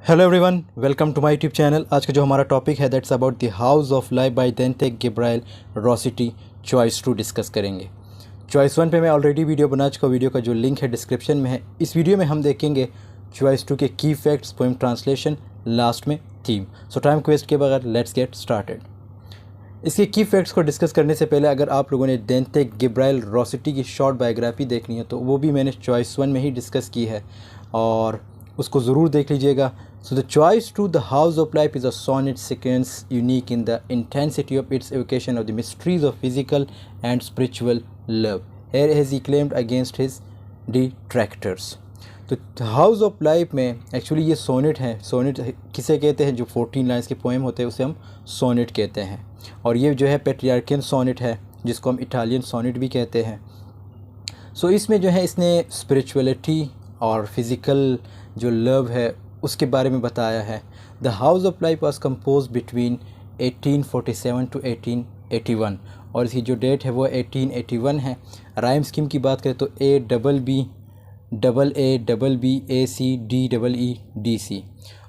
Hello everyone, welcome to my YouTube channel. आज का जो हमारा टॉपिक है that's about the house of life by Dante Gabriel Rossetti. Choice 2 discuss करेंगे। Choice 1 पे मैं ऑलरेडी वीडियो बना चुका हूँ। वीडियो का जो लिंक है डिस्क्रिप्शन में है। इस वीडियो में हम देखेंगे चॉइस 2 के की फैक्ट्स, पोएम ट्रांसलेशन, लास्ट में थीम। सो टाइम को वेस्ट किए बगैर लेट्स गेट स्टार्टेड। इसके की फैक्ट्स को डिस्कस करने से पहले अगर आप लोगों ने डेंटे गैब्रिएल रोसेटी की शॉर्ट बायोग्राफी देखनी है तो वो भी मैंने चॉइस 1 में ही डिस्कस की है और उसको ज़रूर देख लीजिएगा। So the choice two the house of life is a sonnet sequence unique in the intensity of its evocation of the mysteries of physical and spiritual love. Here has he claimed against his detractors. तो house of life में actually ये sonnet है। Sonnet किसे कहते हैं? जो 14 lines के poem होते हैं उसे हम सोनेट कहते हैं। और ये जो है पेट्रियार्कियन सोनेट है जिसको हम इटालियन सोनेट भी कहते हैं। सो इसमें जो है इसने स्पिरिचुअलिटी और फिज़िकल जो लव है उसके बारे में बताया है। The house of life was compose between 1847 to 1881 और इसकी जो डेट है वो 1881 है। राइम स्कीम की बात करें तो ABBACD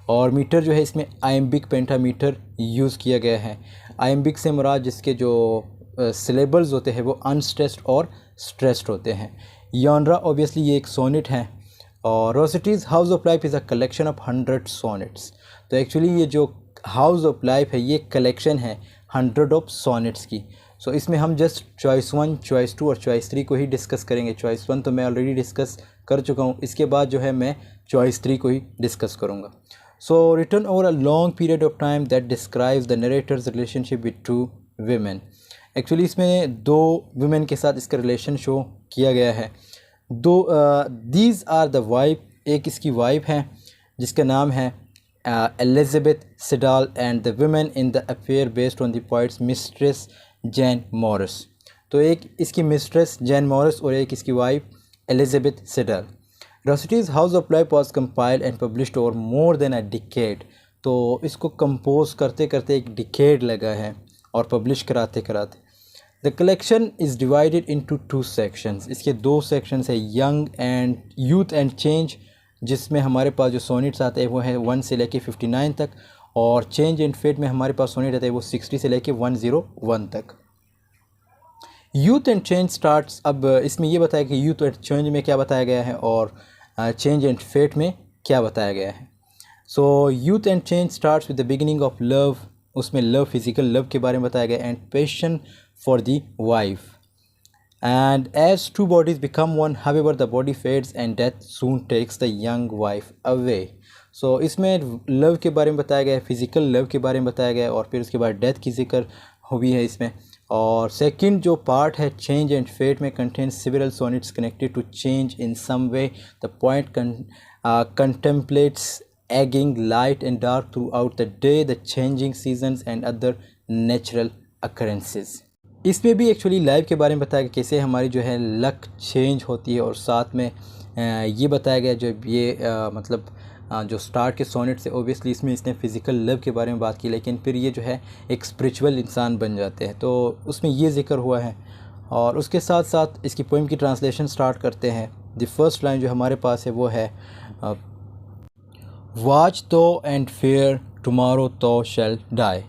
और मीटर जो है इसमें आयम्बिक पेंटामीटर यूज़ किया गया है। आयम्बिक से मुराद जिसके जो सिलेबल्स होते हैं वो अनस्ट्रेस्ड और स्ट्रेस्ड होते हैं। यॉनरा ऑब्वियसली ये एक सोनेट है और Rossetti's House of life is a collection of 100 sonnets. तो एक्चुअली ये जो हाउस ऑफ लाइफ है ये कलेक्शन है 100 ऑफ सोनेट्स की। सो इसमें हम जस्ट चॉइस 1, चॉइस 2 और चॉइस 3 को ही डिस्कस करेंगे। चॉइस 1 तो मैं ऑलरेडी डिस्कस कर चुका हूँ। इसके बाद जो है मैं चॉइस 3 को ही डिस्कस करूँगा। So written over a long period of time that describes the narrator's relationship with 2 women. Actually इसमें 2 वीमेन के साथ इसका रिलेशन शो किया गया है। दीज आर द वाइफ, एक इसकी वाइफ है जिसका नाम है Elizabeth Siddal and the woman in the affair based on the poet's mistress Jane Morris. तो एक इसकी मिस्ट्रेस जैन मॉरिस और एक इसकी wife Elizabeth Siddal. Rossetti's House of life was compiled and published over more than a decade. तो इसको compose करते करते एक डिकेड लगा है और पब्लिश कराते कराते। The collection is divided into 2 sections. इसके 2 सेक्शंस है, young and youth and change, जिसमें हमारे पास जो सोनेट्स आते हैं वो है 1 से लेके 59 तक और चेंज एंड फेट में हमारे पास सोनेट आते हैं वो 60 से लेके 101 तक। यूथ एंड चेंज स्टार्ट्स, अब इसमें ये बताया कि यूथ एंड चेंज में क्या बताया गया है और चेंज एंड फेट में क्या बताया गया है। So youth and change starts with the beginning of love. उसमें लव, फिजिकल लव के बारे में बताया गया and passion for the wife and as 2 bodies become one, however the body fades and death soon takes the young wife away. सो इसमें love के बारे में बताया गया है, फिज़िकल लव के बारे में बताया गया है और फिर उसके बाद डेथ की जिक्र हुई है इसमें। और सेकंड जो पार्ट है चेंज एंड फेट में contain several sonnets connected to change in some way. The poet contemplates ageing light and dark throughout the day, the changing seasons and other natural occurrences. इसमें भी actually life के बारे में बताया गया कैसे हमारी जो है लक चेंज होती है और साथ में ये बताया गया जो ये जो स्टार्ट के सोनेट से ओबियसली इसमें इसने फ़िज़िकल लव के बारे में बात की लेकिन फिर ये जो है एक स्पिरिचुअल इंसान बन जाते हैं तो उसमें ये जिक्र हुआ है। और उसके साथ साथ इसकी पोएम की ट्रांसलेशन स्टार्ट करते हैं। द फर्स्ट लाइन जो हमारे पास है वो है वॉच तो एंड फेयर टुमारो तो शैल डाई।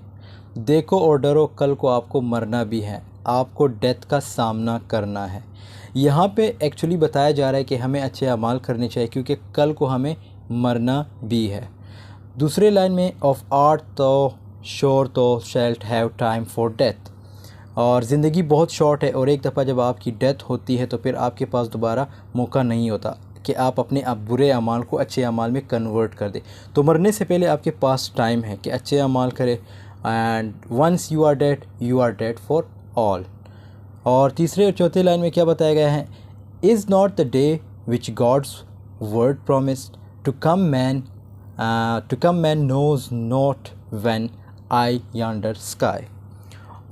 देखो और डरो, कल को आपको मरना भी है, आपको डेथ का सामना करना है। यहाँ पे एक्चुअली बताया जा रहा है कि हमें अच्छे अमाल करने चाहिए क्योंकि कल को हमें मरना भी है। दूसरे लाइन में ऑफ आर्ट तो श्योर तो शैल्ट हैव टाइम फॉर डेथ। और ज़िंदगी बहुत शॉर्ट है और एक दफ़ा जब आपकी डेथ होती है तो फिर आपके पास दोबारा मौका नहीं होता कि आप अपने बुरे अमाल को अच्छे अमाल में कन्वर्ट कर दें। तो मरने से पहले आपके पास टाइम है कि अच्छे अमाल करें and once you are dead for all. और तीसरे और चौथे लाइन में क्या बताया गया है? Is not the day which god's word promised to come man knows not when I yonder sky.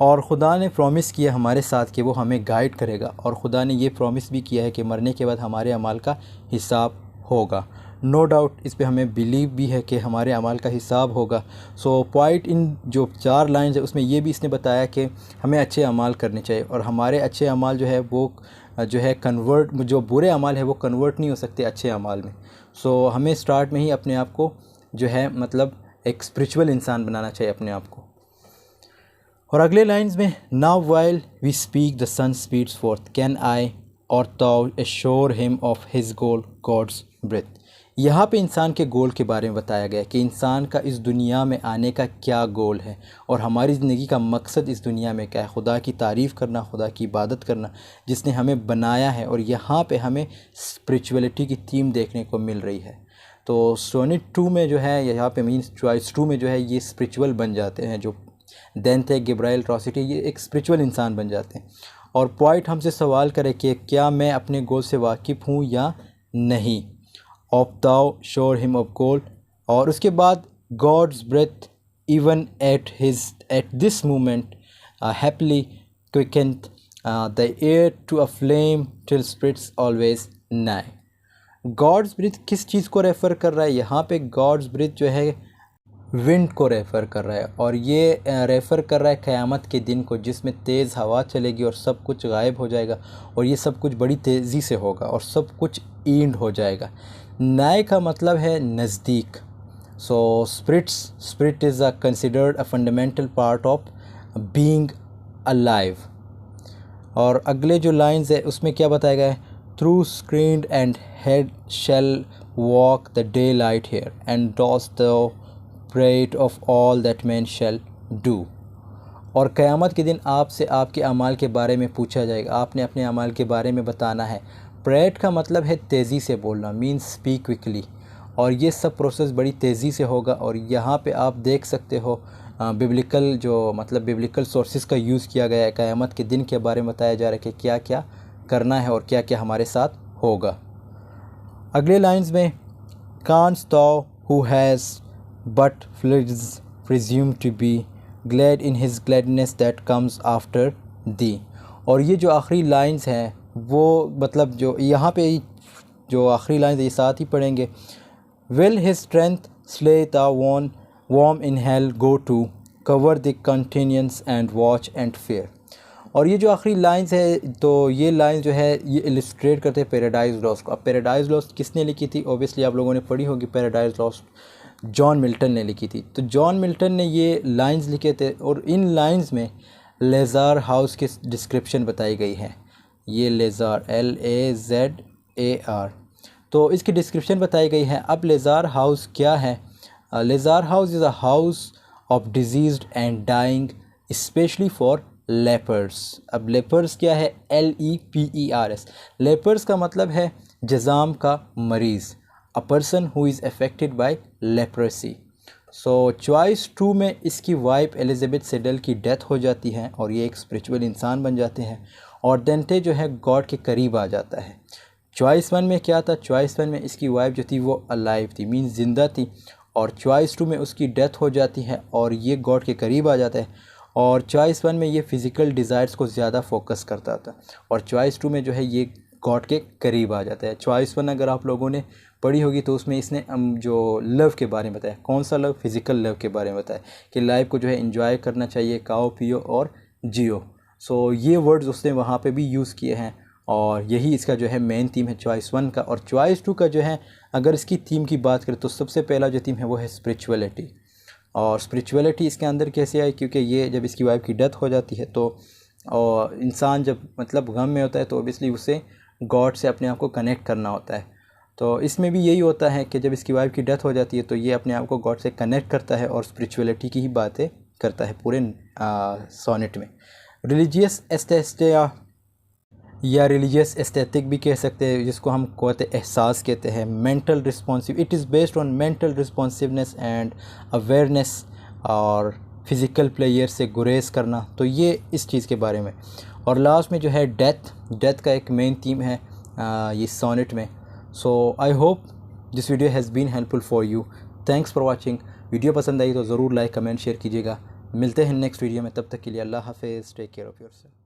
और खुदा ने प्रॉमिस किया हमारे साथ कि वो हमें गाइड करेगा और खुदा ने ये प्रॉमिस भी किया है कि मरने के बाद हमारे अमाल का हिसाब होगा। नो डाउट इस पे हमें बिलीव भी है कि हमारे अमाल का हिसाब होगा। सो पॉइंट इन जो 4 लाइन्स है उसमें ये भी इसने बताया कि हमें अच्छे अमाल करने चाहिए और हमारे अच्छे अमाल जो है वो जो है कन्वर्ट, जो बुरे अमाल है वो कन्वर्ट नहीं हो सकते अच्छे अमाल में। सो हमें स्टार्ट में ही अपने आप को जो है मतलब एक स्पिरिचुअल इंसान बनाना चाहिए अपने आप को। और अगले लाइंस में, now while we speak the sun speeds forth can I or thou assure him of his goal God's breath. यहाँ पे इंसान के गोल के बारे में बताया गया है कि इंसान का इस दुनिया में आने का क्या गोल है और हमारी ज़िंदगी का मकसद इस दुनिया में क्या है। खुदा की तारीफ़ करना, खुदा की इबादत करना जिसने हमें बनाया है। और यहाँ पे हमें स्पिरिचुअलिटी की थीम देखने को मिल रही है। तो सोनेट 2 में जो है, यहाँ पे मीन्स चॉइस 2 में जो है ये स्पिरिचुअल बन जाते हैं। जो देंते गब्राइल ट्रॉसिटी, ये एक स्पिरिचुअल इंसान बन जाते हैं। और पॉइंट हमसे सवाल करे कि क्या मैं अपने गोल से वाकिफ़ हूँ या नहीं। Of thou sure him of goal. और उसके बाद God's breath even at this moment happily quickened the air to a flame till spirits always nigh. God's breath किस चीज़ को रेफ़र कर रहा है यहाँ पे? गॉड्स ब्रेथ जो है विंड को रेफ़र कर रहा है। और ये रेफ़र कर रहा है क़यामत के दिन को, जिसमें तेज़ हवा चलेगी और सब कुछ गायब हो जाएगा और ये सब कुछ बड़ी तेज़ी से होगा और सब कुछ ईंड हो जाएगा। नाय का मतलब है नज़दीक। So spirit is considered a fundamental part of being alive. और अगले जो लाइंस है उसमें क्या बताया गया है? Through screened and hid shall walk the daylight here and dost the prate of all that man shall do. और क़यामत के दिन आपसे आपके अमाल के बारे में पूछा जाएगा। आपने अपने अमाल के बारे में बताना है। प्रेट का मतलब है तेज़ी से बोलना, मीन्स स्पीक क्विकली। और ये सब प्रोसेस बड़ी तेज़ी से होगा। और यहाँ पे आप देख सकते हो बिब्लिकल सोर्सेज का यूज़ किया गया है। क़यामत के दिन के बारे में बताया जा रहा है कि क्या क्या करना है और क्या क्या हमारे साथ होगा। अगले लाइंस में, const thou who has but presume to be glad in his gladness that comes after thee। और ये जो आखिरी लाइंस हैं वो मतलब जो यहाँ पे जो आखिरी लाइंस ये साथ ही पढ़ेंगे। will his strength slay the worm in hell go to cover the continuance and watch and fear। और ये जो आखिरी लाइंस है, तो ये लाइंस जो है ये इलिस्ट्रेट करते हैं पैराडाइज लॉस्ट को। अब पैराडाइज लॉस्ट किसने लिखी थी? ओबियसली आप लोगों ने पढ़ी होगी। पैराडाइज लॉस्ट जॉन मिल्टन ने लिखी थी। तो जॉन मिल्टन ने ये लाइंस लिखे थे और इन लाइंस में लेज़ार हाउस की डिस्क्रिप्शन बताई गई है। ये लेज़ार LAZAR, तो इसकी डिस्क्रिप्शन बताई गई है। अब लेज़ार हाउस क्या है? Lazar house is a house of diseased and dying specially for lepers. अब लेपर्स क्या है? LEPERS। लेपर्स का मतलब है जज़ाम का मरीज़, a person who is affected by leprosy. So choice 2 में इसकी वाइफ एलिज़ाबेथ सेडल की डेथ हो जाती है और ये एक स्पिरिचुअल इंसान बन जाते हैं और डेंटे जो है गॉड के करीब आ जाता है। चॉइस 1 में क्या था? चॉइस 1 में इसकी वाइफ जो थी वो अलाइव थी, मीन्स ज़िंदा थी। और चॉइस 2 में उसकी डेथ हो जाती है और ये गॉड के करीब आ जाता है। और चॉइस 1 में ये फ़िज़िकल डिज़ायर्स को ज़्यादा फोकस करता था और चॉइस 2 में जो है ये गॉड के करीब आ जाता है। चॉइस 1 अगर आप लोगों ने पढ़ी होगी तो उसमें इसने जो लव के बारे में बताया। कौन सा लव? फिज़िकल लव के बारे में बताया कि लाइफ को जो है एंजॉय करना चाहिए, खाओ पियो और जियो। सो ये वर्ड्स उसने वहाँ पे भी यूज़ किए हैं और यही इसका जो है मेन थीम है चॉइस 1 का। और चॉइस 2 का जो है अगर इसकी थीम की बात करें तो सबसे पहला जो थीम है वो है स्पिरिचुअलिटी। और स्पिरिचुअलिटी इसके अंदर कैसे आई? क्योंकि ये जब इसकी वाइफ की डेथ हो जाती है तो और इंसान जब मतलब गम में होता है तो ऑब्वियसली उसे गॉड से अपने आप को कनेक्ट करना होता है। तो इसमें भी यही होता है कि जब इसकी वाइफ की डेथ हो जाती है तो ये अपने आप को गॉड से कनेक्ट करता है और स्पिरिचुअलिटी की ही बातें करता है पूरे सोनेट में। रिलीजियस एस्थेटिया या रिलीजियस एस्थेटिक भी कह सकते हैं, जिसको हम कहते एहसास कहते हैं। Mental responsive, it is based on mental responsiveness and awareness और फिज़िकल प्लेयर से गुरेज करना, तो ये इस चीज़ के बारे में। और लास्ट में जो है डेथ का एक मेन थीम है ये सोनेट में। So I hope this video has been helpful for you. Thanks for watching. Video पसंद आई तो ज़रूर लाइक कमेंट शेयर कीजिएगा। मिलते हैं नेक्स्ट वीडियो में, तब तक के लिए अल्लाह हाफ़िज़। Take care of yourself.